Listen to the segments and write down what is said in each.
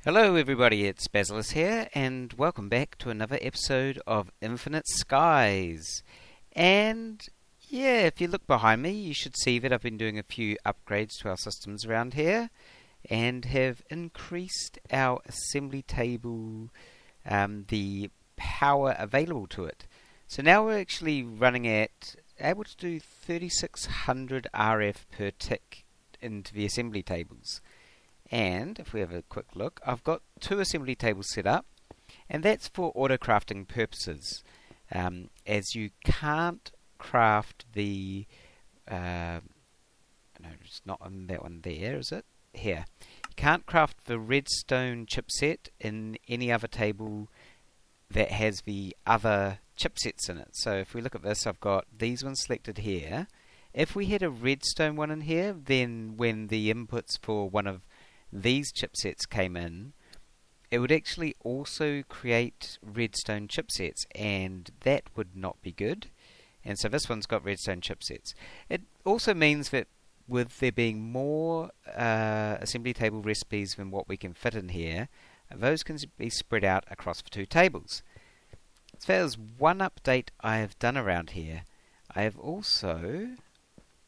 Hello everybody, it's Basilisk here, and welcome back to another episode of Infinite Skies. And yeah, if you look behind me, you should see that I've been doing a few upgrades to our systems around here, and have increased our assembly table, the power available to it. So now we're actually running at, able to do 3600 RF per tick into the assembly tables. And if we have a quick look, I've got two assembly tables set up, and that's for auto crafting purposes, as you can't craft the no, it's not on that one there, is it? Here. You can't craft the redstone chipset in any other table that has the other chipsets in it. So if we look at this, I've got these ones selected here. If we had a redstone one in here, then when the inputs for one of these chipsets came in, it would actually also create redstone chipsets, and that would not be good. And so this one's got redstone chipsets. It also means that with there being more assembly table recipes than what we can fit in here, those can be spread out across the two tables. So there's one update I have done around here. I have also,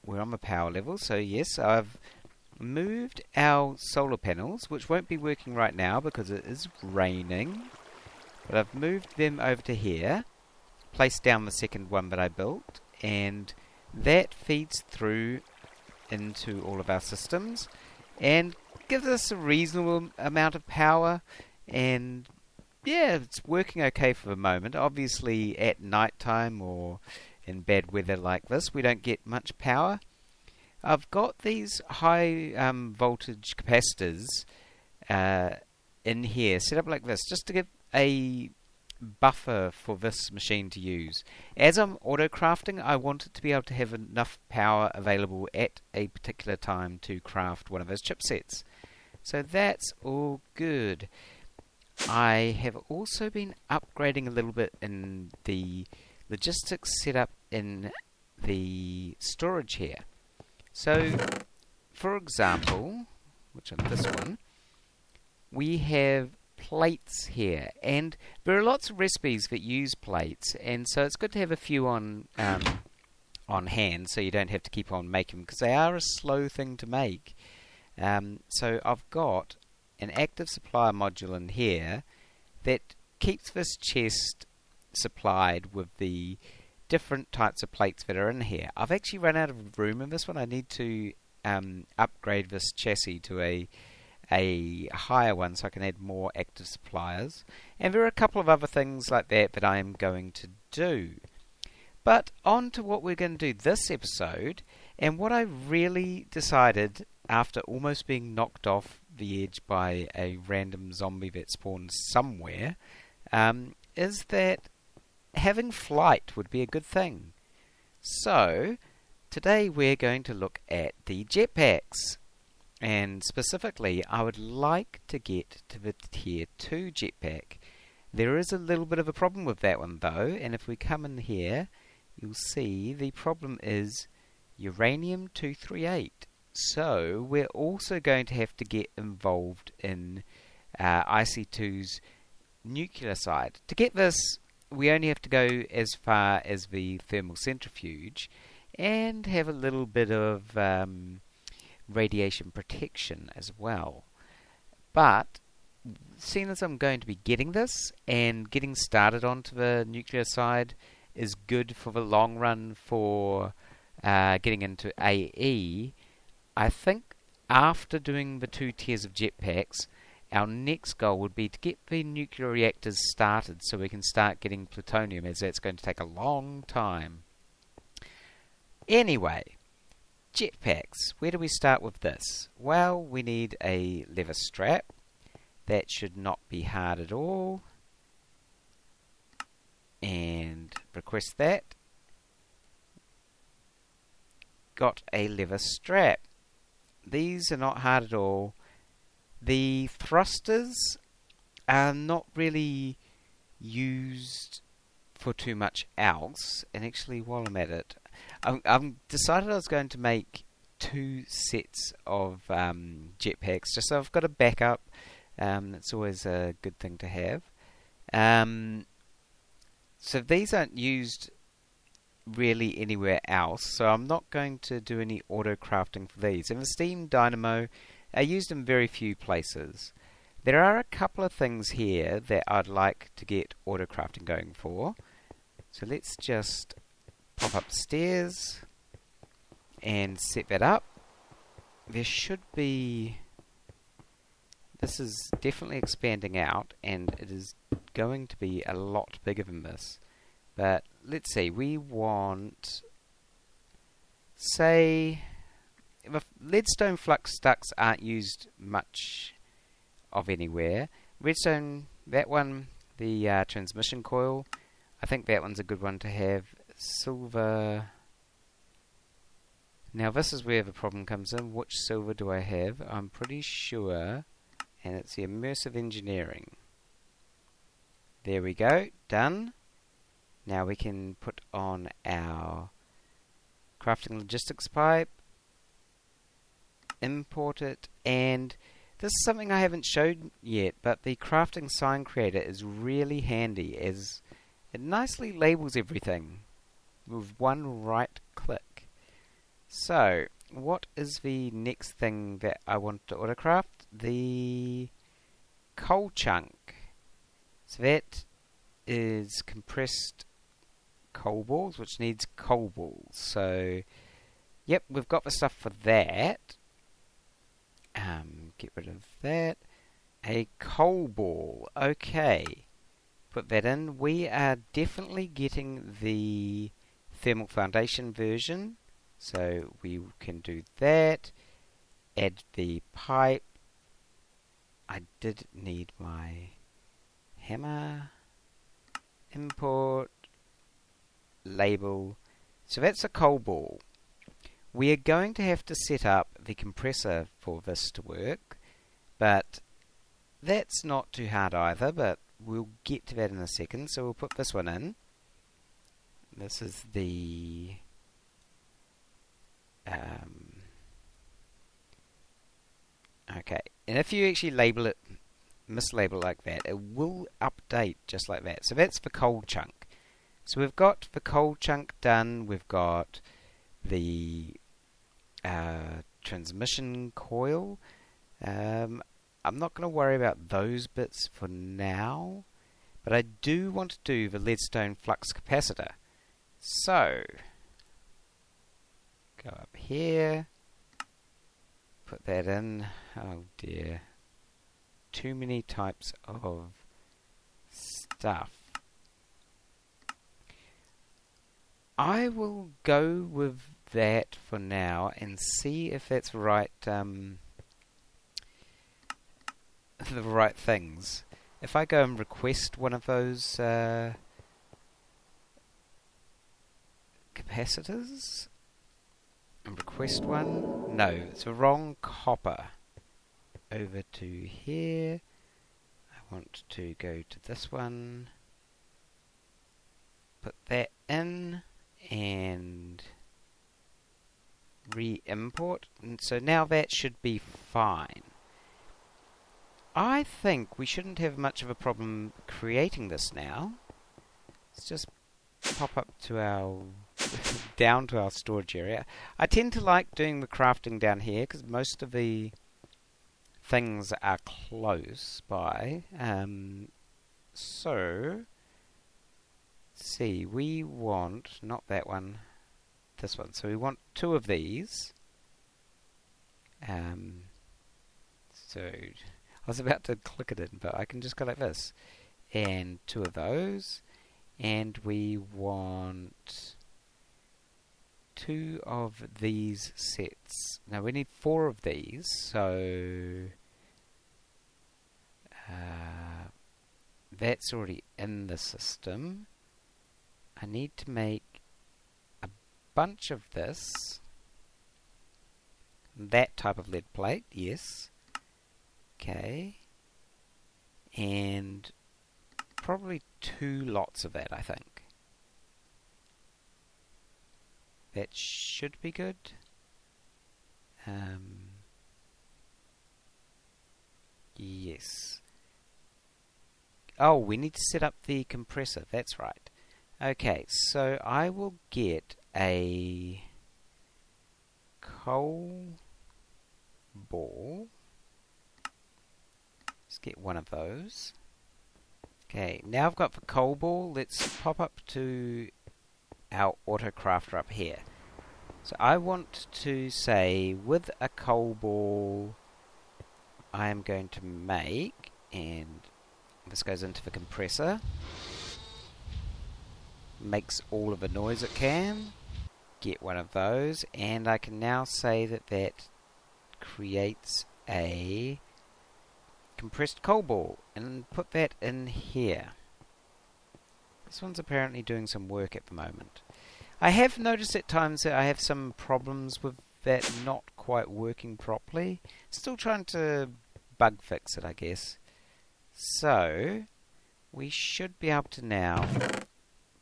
we're on the power level, so yes, I've moved our solar panels, which won't be working right now because it is raining, but I've moved them over to here, placed down the second one that I built, and that feeds through into all of our systems and gives us a reasonable amount of power. And yeah, it's working okay for the moment. Obviously at night time or in bad weather like this, we don't get much power. I've got these high voltage capacitors in here set up like this, just to give a buffer for this machine to use. As I'm auto crafting, I want it to be able to have enough power available at a particular time to craft one of those chipsets. So that's all good. I have also been upgrading a little bit in the logistics setup in the storage here. So, for example, which on this one, we have plates here, and there are lots of recipes that use plates, and so it's good to have a few on hand, so you don't have to keep on making them, because they are a slow thing to make. So I've got an active supplier module in here that keeps this chest supplied with the different types of plates that are in here. I've actually run out of room in this one. I need to upgrade this chassis to a higher one so I can add more active suppliers. And there are a couple of other things like that that I am going to do. But on to what we're going to do this episode, and what I really decided after almost being knocked off the edge by a random zombie that spawned somewhere, is that having flight would be a good thing. So today we're going to look at the jetpacks, and specifically I would like to get to the tier 2 jetpack. There is a little bit of a problem with that one though, and if we come in here you'll see the problem is uranium-238. So we're also going to have to get involved in IC2's nuclear side. To get this, we only have to go as far as the thermal centrifuge and have a little bit of radiation protection as well. But seeing as I'm going to be getting this, and getting started onto the nuclear side is good for the long run for getting into AE, I think after doing the 2 tiers of jetpacks, our next goal would be to get the nuclear reactors started so we can start getting plutonium, as that's going to take a long time. Anyway, jetpacks. Where do we start with this? Well, we need a leather strap. That should not be hard at all. And request that. Got a leather strap. These are not hard at all. The thrusters are not really used for too much else, and actually while I'm at it, I've decided I was going to make 2 sets of jetpacks, just so I've got a backup It's always a good thing to have. So these aren't used really anywhere else, so I'm not going to do any auto crafting for these. And the steam dynamo are used in very few places. There are a couple of things here that I'd like to get auto crafting going for. So let's just pop upstairs and set that up. There should be... This is definitely expanding out, and it is going to be a lot bigger than this. But let's see, we want, say, if leadstone flux ducts aren't used much of anywhere. Redstone, that one, the transmission coil, I think that one's a good one to have. Silver. Now this is where the problem comes in. Which silver do I have? I'm pretty sure, and it's the immersive engineering. There we go, done. Now we can put on our crafting logistics pipe, import it, and this is something I haven't showed yet, but the crafting sign creator is really handy as it nicely labels everything with one right click. So, what is the next thing that I want to autocraft? The coal chunk. So that is compressed coal balls, which needs coal balls. So, yep, we've got the stuff for that. Get rid of that. A coal ball. Okay. Put that in. We are definitely getting the thermal foundation version. So we can do that. Add the pipe. I did need my hammer. Import. Label. So that's a coal ball. We are going to have to set up the compressor for this to work, but that's not too hard either, but we'll get to that in a second. So we'll put this one in. This is the okay, and if you actually label it, mislabel like that, it will update just like that. So that's the coal chunk. So we've got the coal chunk done, we've got the transmission coil. I'm not going to worry about those bits for now, but I do want to do the leadstone flux capacitor. So, go up here, put that in. Oh dear, too many types of stuff. I will go with that for now and see if that's right, the right things. If I go and request one of those capacitors and request one, no, it's the wrong copper. Over to here, I want to go to this one, put that in and re-import, and so now that should be fine. I think we shouldn't have much of a problem creating this now. Let's just pop up to our down to our storage area. I tend to like doing the crafting down here because most of the things are close by. So let's see, we want not that one, this one. So we want two of these. So I was about to click it in, but I can just go like this. And two of those. And we want two of these sets. Now we need four of these, so that's already in the system. I need to make a bunch of this. That type of lead plate, yes. Okay. And probably two lots of that, I think. That should be good. Yes. Oh, we need to set up the compressor. That's right. Okay, so I will get a coal ball. Let's get one of those. Okay, now I've got the coal ball. Let's pop up to our autocrafter up here. So I want to say with a coal ball I am going to make, and this goes into the compressor, makes all of the noise it can, get one of those, and I can now say that that creates a compressed coal ball, and put that in here. This one's apparently doing some work at the moment. I have noticed at times that I have some problems with that not quite working properly. Still trying to bug fix it, I guess. So we should be able to now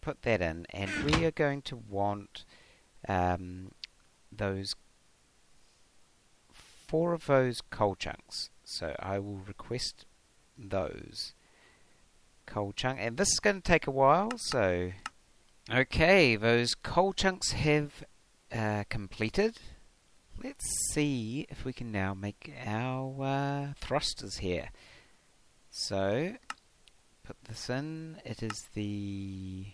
put that in, and we are going to want those 4 of those coal chunks. So I will request those coal chunks, and this is going to take a while. So okay, those coal chunks have completed. Let's see if we can now make our thrusters here. So put this in. It is the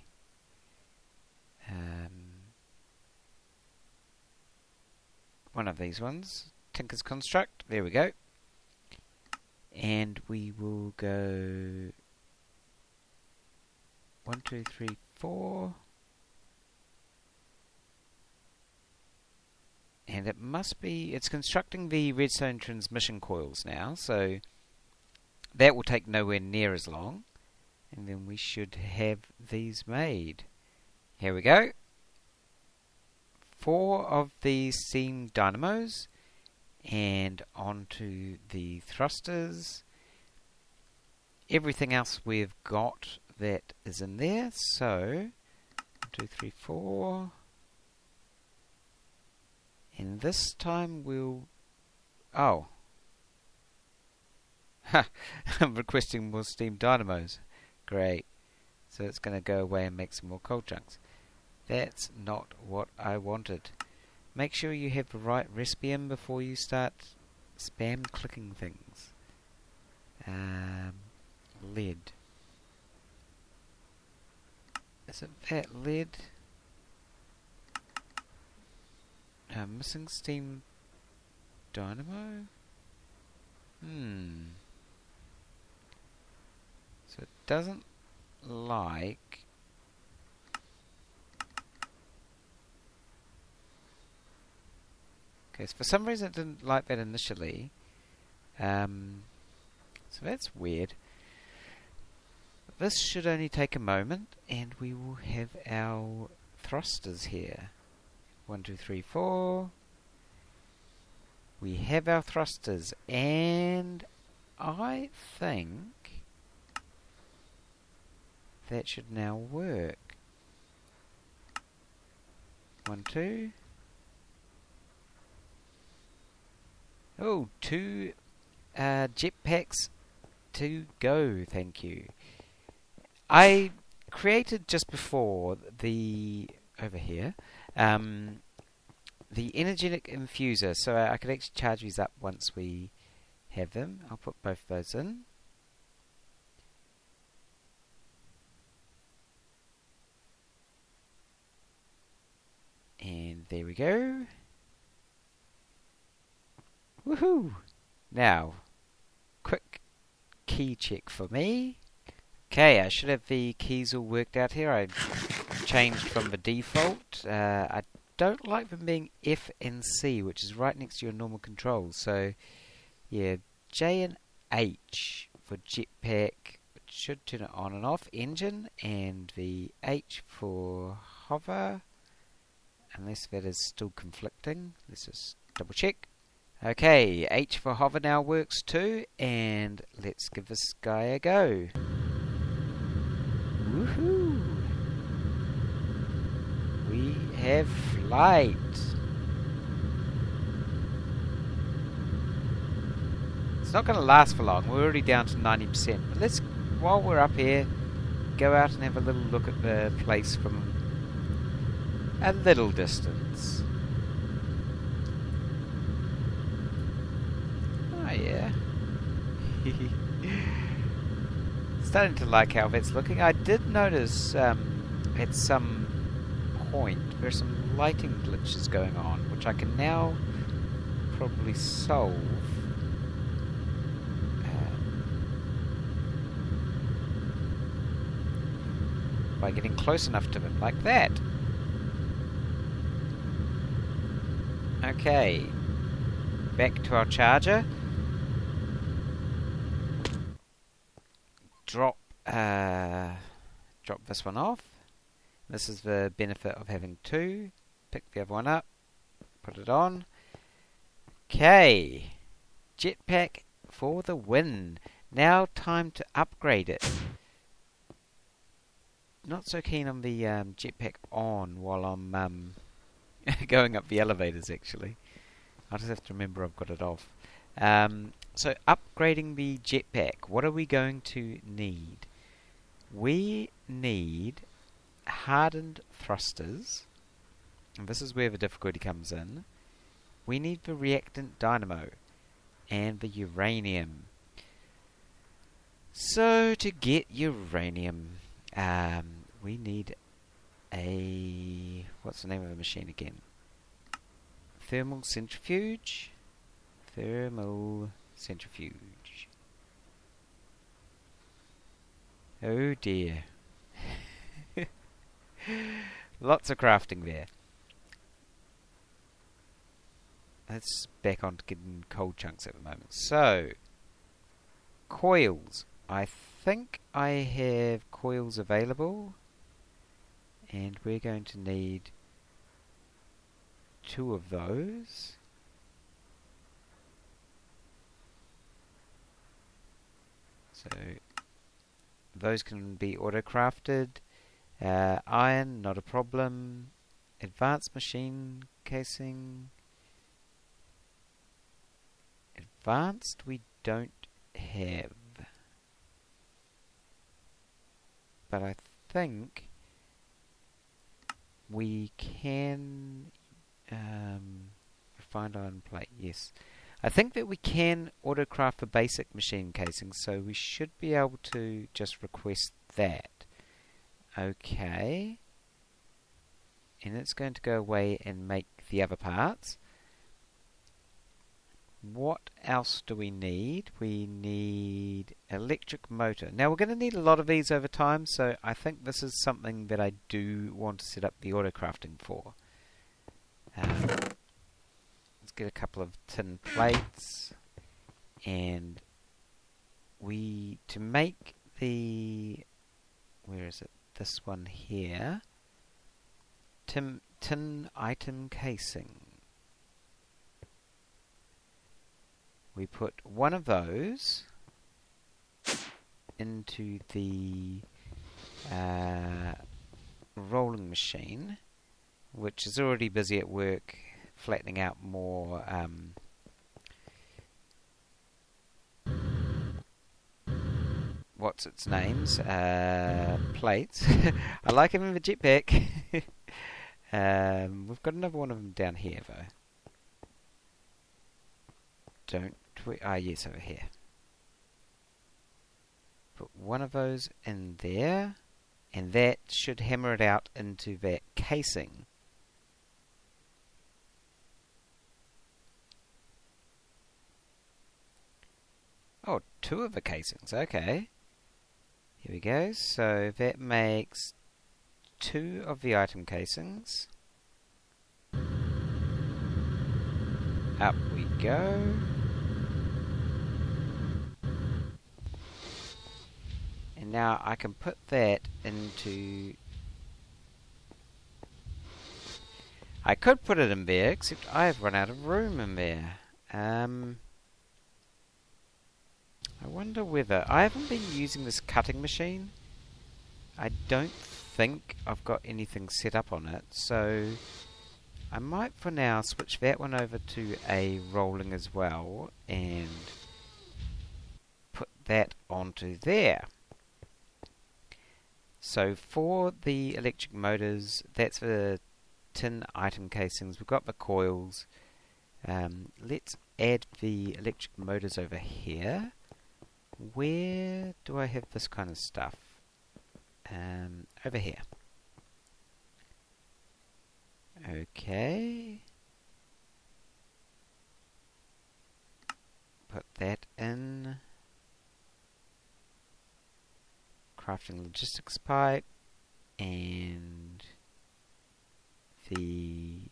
one of these ones, Tinker's Construct. There we go. And we will go 1, 2, 3, 4. And it must be, it's constructing the redstone transmission coils now, so that will take nowhere near as long. And then we should have these made. Here we go. 4 of these steam dynamos, and onto the thrusters. Everything else we've got that is in there. So 1, 2, 3, 4. And this time we'll... Oh. Ha! I'm requesting more steam dynamos. Great. So it's going to go away and make some more coal chunks. That's not what I wanted. Make sure you have the right recipe in before you start spam clicking things. Lead. Is it that lead? Missing steam dynamo? So it doesn't like... Okay, so for some reason it didn't like that initially. So that's weird. This should only take a moment, and we will have our thrusters here. 1, 2, 3, 4. We have our thrusters, and I think that should now work. 1, 2. Oh, 2 jetpacks to go, thank you. I created just before the, over here, the energetic infuser, so I could actually charge these up once we have them. I'll put both of those in. And there we go. Woohoo! Now, quick key check for me. Okay, I should have the keys all worked out here. I changed from the default. I don't like them being F and C, which is right next to your normal controls. So, yeah, J and H for jetpack, which should turn it on and off. Engine, and the H for hover, unless that is still conflicting. Let's just double check. Okay, H for hover now works too, and let's give this guy a go. Woohoo! We have flight. It's not going to last for long. We're already down to 90%. But let's while we're up here, go out and have a little look at the place from a little distance. Oh yeah. Starting to like how that's looking. I did notice at some point there's some lighting glitches going on, which I can now probably solve. By getting close enough to them, like that. Okay, back to our charger. Drop this one off. This is the benefit of having two. Pick the other one up, put it on. Okay, jetpack for the win. Now time to upgrade it. Not so keen on the jetpack on while I'm going up the elevators, actually. I'll just have to remember I've got it off. So upgrading the jetpack, what are we going to need? We need hardened thrusters, and this is where the difficulty comes in. We need the reactant dynamo and the uranium. So to get uranium, we need a... what's the name of the machine again? Thermal centrifuge. Thermal centrifuge. Oh dear. Lots of crafting there. Let's back on to getting cold chunks at the moment. So, coils. I think I have coils available, and we're going to need 2 of those. So those can be auto-crafted. Iron, not a problem. Advanced machine casing. Advanced we don't have. But I think we can refined iron plate, yes. I think that we can autocraft the basic machine casing, so we should be able to just request that. Okay. And it's going to go away and make the other parts. What else do we need? We need electric motor. Now we're going to need a lot of these over time, so I think this is something that I do want to set up the autocrafting for. Let's get a couple of tin plates, and to make the, where is it? This one here. Tin item casing. We put one of those into the rolling machine, which is already busy at work flattening out more what's its names? Plates. I like having the jetpack. We've got another one of them down here though. Don't we? Ah, yes, over here. Put one of those in there, and that should hammer it out into that casing. Oh, 2 of the casings, okay. Here we go, so that makes 2 of the item casings. Up we go. And now I can put that into... I could put it in there, except I've run out of room in there. I wonder whether... I haven't been using this cutting machine. I don't think I've got anything set up on it, so I might for now switch that one over to a rolling as well and put that onto there. So for the electric motors, that's for the tin item casings. We've got the coils. Let's add the electric motors over here. Where do I have this kind of stuff? Over here. Okay. Put that in. Crafting logistics pipe. And the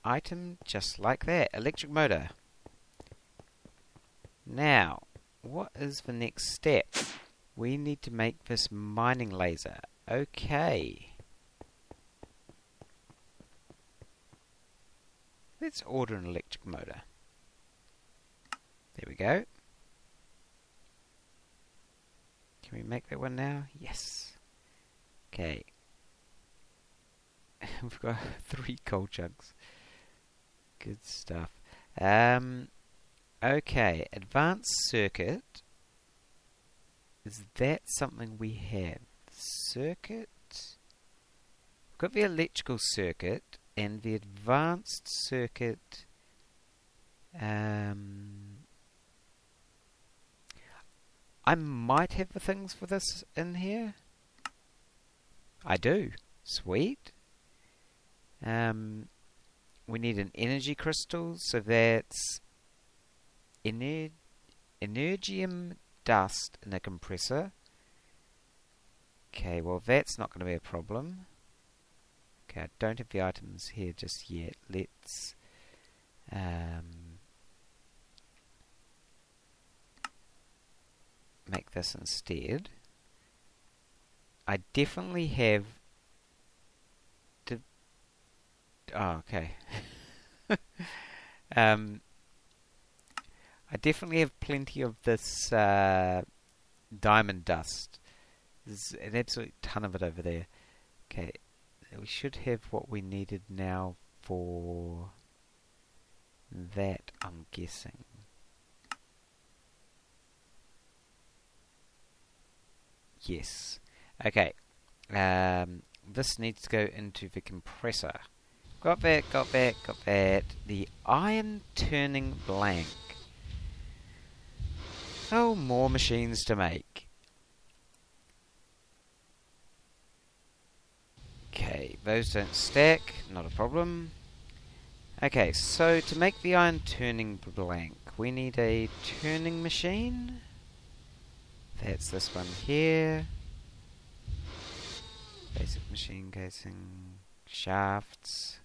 item just like that. Electric motor. Now, what is the next step? We need to make this mining laser. Okay. Let's order an electric motor. There we go. Can we make that one now? Yes. Okay. We've got 3 coal chunks. Good stuff. Okay, advanced circuit. Is that something we have? Circuit. We've got the electrical circuit and the advanced circuit. I might have the things for this in here. I do. Sweet. We need an energy crystal, so that's energium dust in a compressor. Okay, well that's not going to be a problem. Okay, I don't have the items here just yet. Let's make this instead. I definitely have oh, okay. I definitely have plenty of this diamond dust. There's an absolute ton of it over there. Okay, we should have what we needed now for that, I'm guessing. Yes. Okay. This needs to go into the compressor. Got that, got that, got that. The iron turning blank. Oh, more machines to make. Okay, those don't stack, not a problem. Okay, so to make the iron turning blank, we need a turning machine. That's this one here. Basic machine casing, shafts.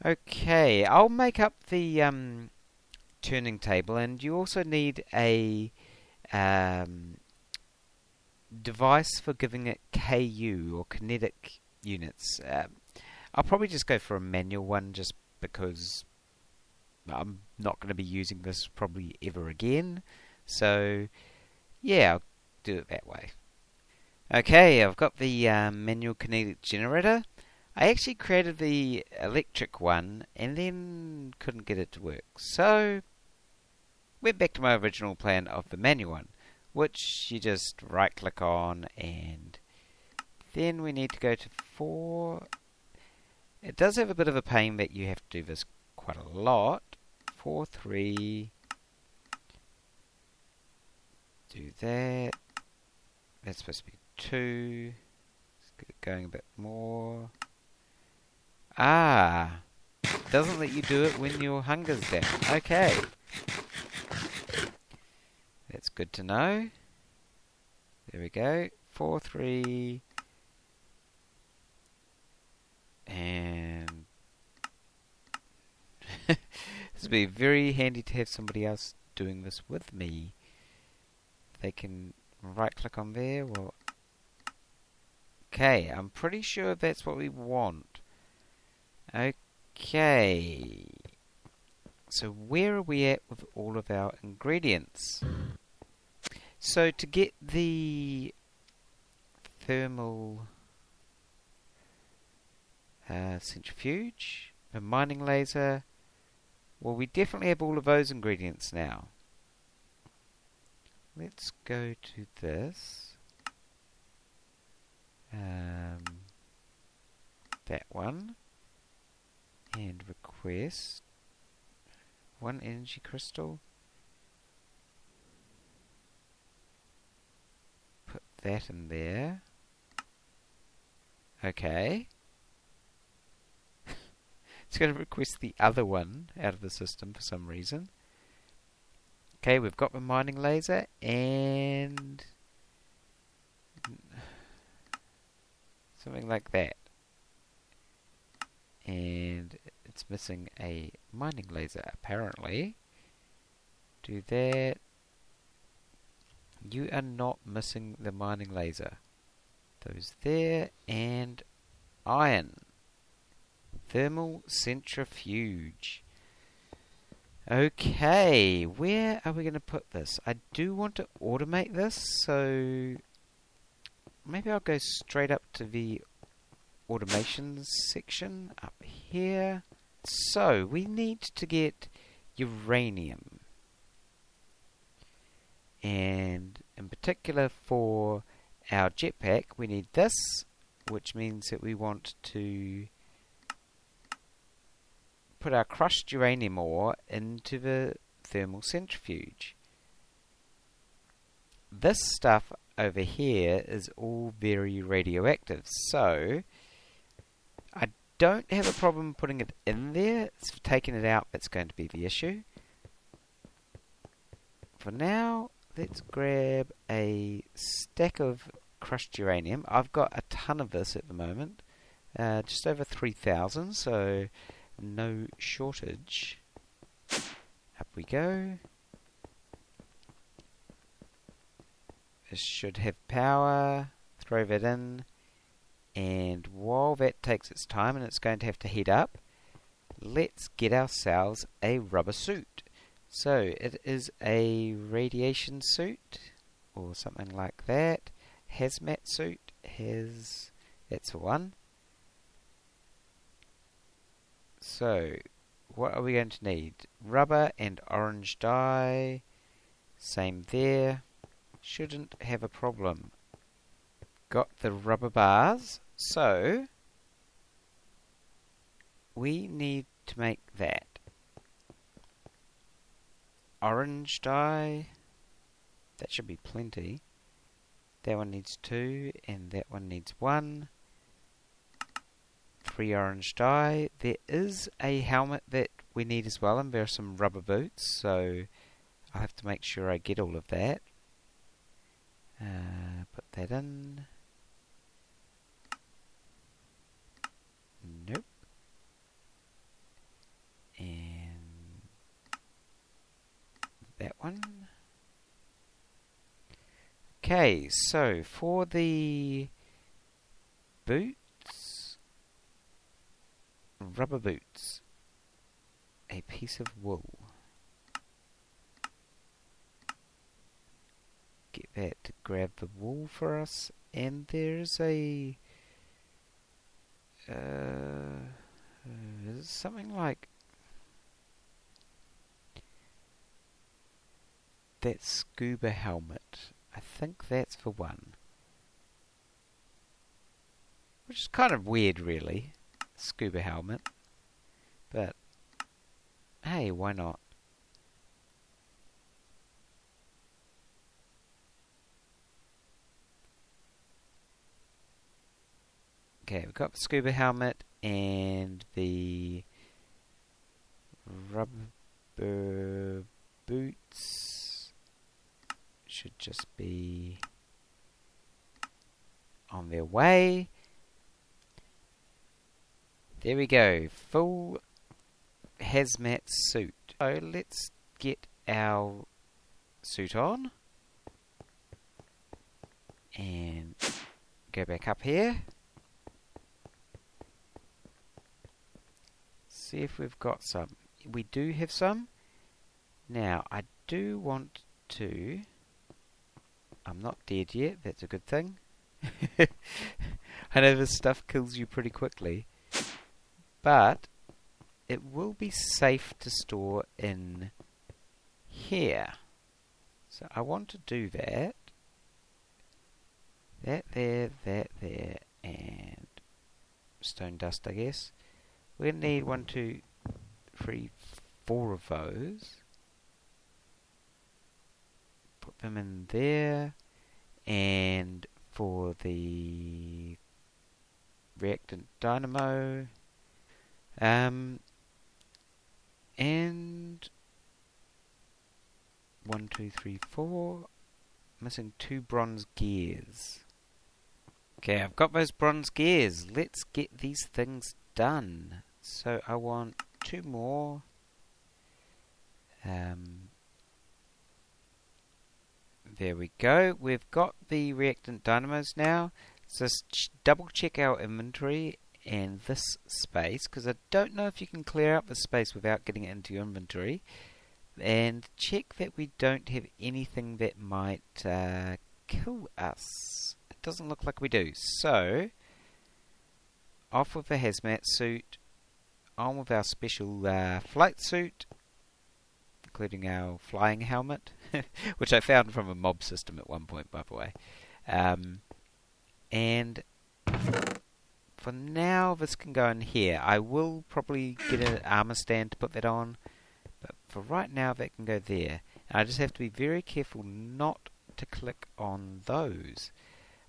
Okay, I'll make up the turning table, and you also need a device for giving it KU or kinetic units. I'll probably just go for a manual one just because I'm not going to be using this probably ever again. So yeah, I'll do it that way. Okay, I've got the manual kinetic generator. I actually created the electric one and then couldn't get it to work. So went back to my original plan of the manual one, which you just right click on, and then we need to go to 4. It does have a bit of a pain that you have to do this quite a lot. 4, 3. Do that. That's supposed to be 2. Let's get it going a bit more. Ah, doesn't let you do it when your hunger's down. Okay. That's good to know. There we go. 4, 3. And this would be very handy to have somebody else doing this with me. They can right click on there. Well, okay, I'm pretty sure that's what we want. Okay. So where are we at with all of our ingredients? So to get the thermal centrifuge, a mining laser, well, we definitely have all of those ingredients now. Let's go to this. that one, and request one energy crystal. Put that in there. Okay. It's going to request the other one out of the system for some reason. Okay, we've got the mining laser and something like that. And it's missing a mining laser apparently. Do that. You are not missing the mining laser. Those there, and iron. Thermal centrifuge. Okay, where are we going to put this? I do want to automate this, so maybe I'll go straight up to the automation section up here. So we need to get uranium, and in particular for our jetpack we need this, which means that we want to put our crushed uranium ore into the thermal centrifuge. This stuff over here is all very radioactive, so I don't have a problem putting it in there. It's taking it out that's going to be the issue. For now, let's grab a stack of crushed uranium. I've got a ton of this at the moment, just over 3,000, so no shortage. Up we go. This should have power. Throw that in. And while that takes its time and it's going to have to heat up, let's get ourselves a rubber suit. So it is a radiation suit or something like that. Hazmat suit has, that's the one. So what are we going to need? Rubber and orange dye. Same there. Shouldn't have a problem. Got the rubber bars, so we need to make that. Orange dye, that should be plenty. That one needs 2 and that one needs 1. 3 orange dye. There is a helmet that we need as well, and there are some rubber boots, so I'll have to make sure I get all of that. Put that in. Nope. And that one. Okay, so for the boots, rubber boots, a piece of wool. Get that to grab the wool for us, and there's a something like that scuba helmet. I think that's the one. Which is kind of weird, really. Scuba helmet. But, hey, why not? Okay, we've got the scuba helmet and the rubber boots. Should just be on their way. There we go, full hazmat suit. So let's get our suit on and go back up here. See if we've got some. We do have some. Now, I do want to... I'm not dead yet, that's a good thing. I know this stuff kills you pretty quickly. But it will be safe to store in here. So I want to do that. That there, stone dust, I guess. We're going to need 1, 2, 3, 4 of those. Put them in there. And for the reactant dynamo, and 1, 2, 3, 4. Missing 2 bronze gears. Okay, I've got those bronze gears. Let's get these things done. So I want 2 more. There we go. We've got the reactant dynamos now. So let's double check our inventory and this space, because I don't know if you can clear out the space without getting it into your inventory. And check that we don't have anything that might kill us. It doesn't look like we do. So, off with the hazmat suit, on with our special flight suit, including our flying helmet, which I found from a mob system at one point, by the way. And for now, this can go in here. I will probably get an armor stand to put that on, but for right now, that can go there. And I just have to be very careful not to click on those.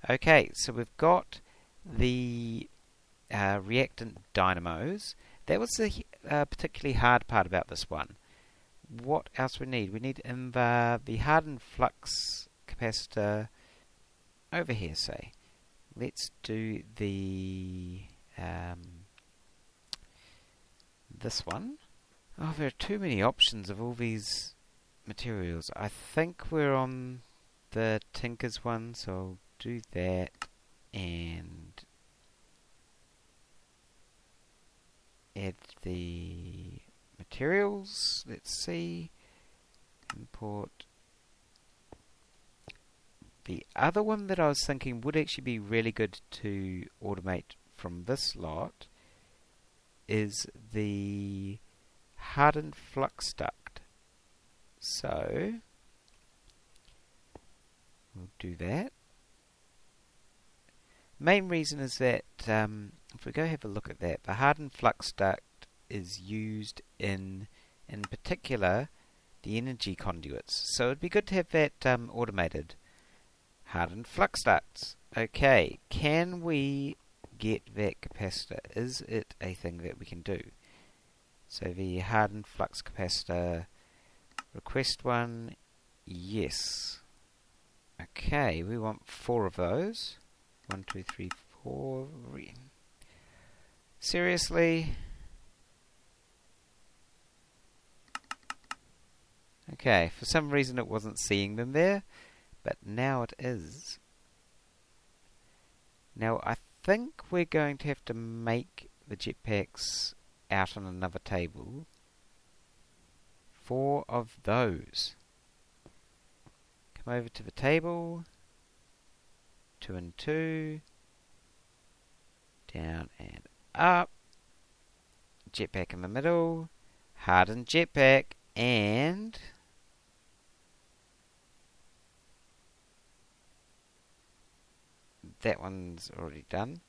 Okay, so we've got the reactant dynamos. That was the particularly hard part about this one. What else we need? We need the hardened flux capacitor over here, say. Let's do the this one. Oh, there are too many options of all these materials. I think we're on the Tinker's one, so I'll do that and add the materials. Let's see. Import. The other one that I was thinking would actually be really good to automate from this lot is the hardened flux duct. So we'll do that. Main reason is that if we go have a look at that, the hardened flux duct is used in particular the energy conduits. So it'd be good to have that automated. Hardened flux ducts. Okay, can we get that capacitor? Is it a thing that we can do? So the hardened flux capacitor, request one, yes. Okay, we want 4 of those. 1, 2, 3, 4. Seriously? Okay, for some reason it wasn't seeing them there, but now it is. Now I think we're going to have to make the jetpacks out on another table. 4 of those. Come over to the table. 2 and 2. Down and up. Jetpack in the middle. Hardened jetpack. And that one's already done.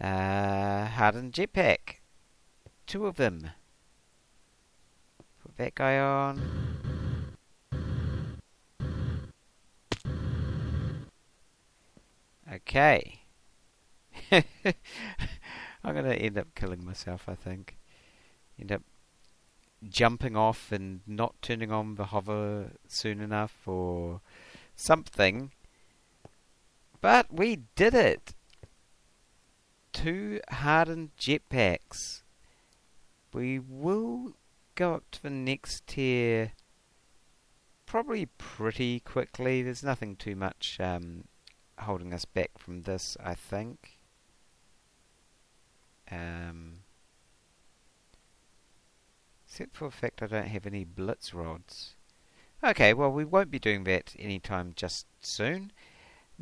Hardened jetpack. 2 of them. Put that guy on. Okay. I'm going to end up killing myself, I think. End up jumping off and not turning on the hover soon enough or something. But we did it! 2 hardened jetpacks. We will go up to the next tier probably pretty quickly. There's nothing too much holding us back from this, I think. Except for the fact I don't have any blitz rods. Okay, well we won't be doing that anytime just soon.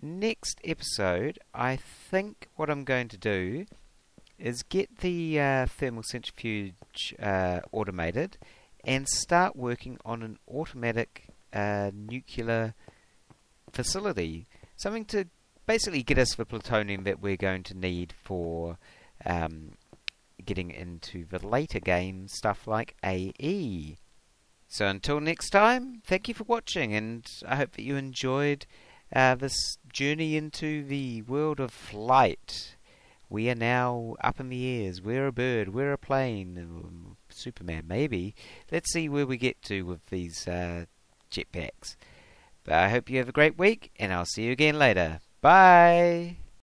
Next episode, I think what I'm going to do is get the thermal centrifuge automated and start working on an automatic nuclear facility. Something to basically get us the plutonium that we're going to need for getting into the later game stuff like AE. So until next time, thank you for watching, and I hope that you enjoyed this journey into the world of flight. We are now up in the airs. We're a bird, we're a plane, Superman maybe. Let's see where we get to with these jetpacks. But I hope you have a great week, and I'll see you again later. Bye!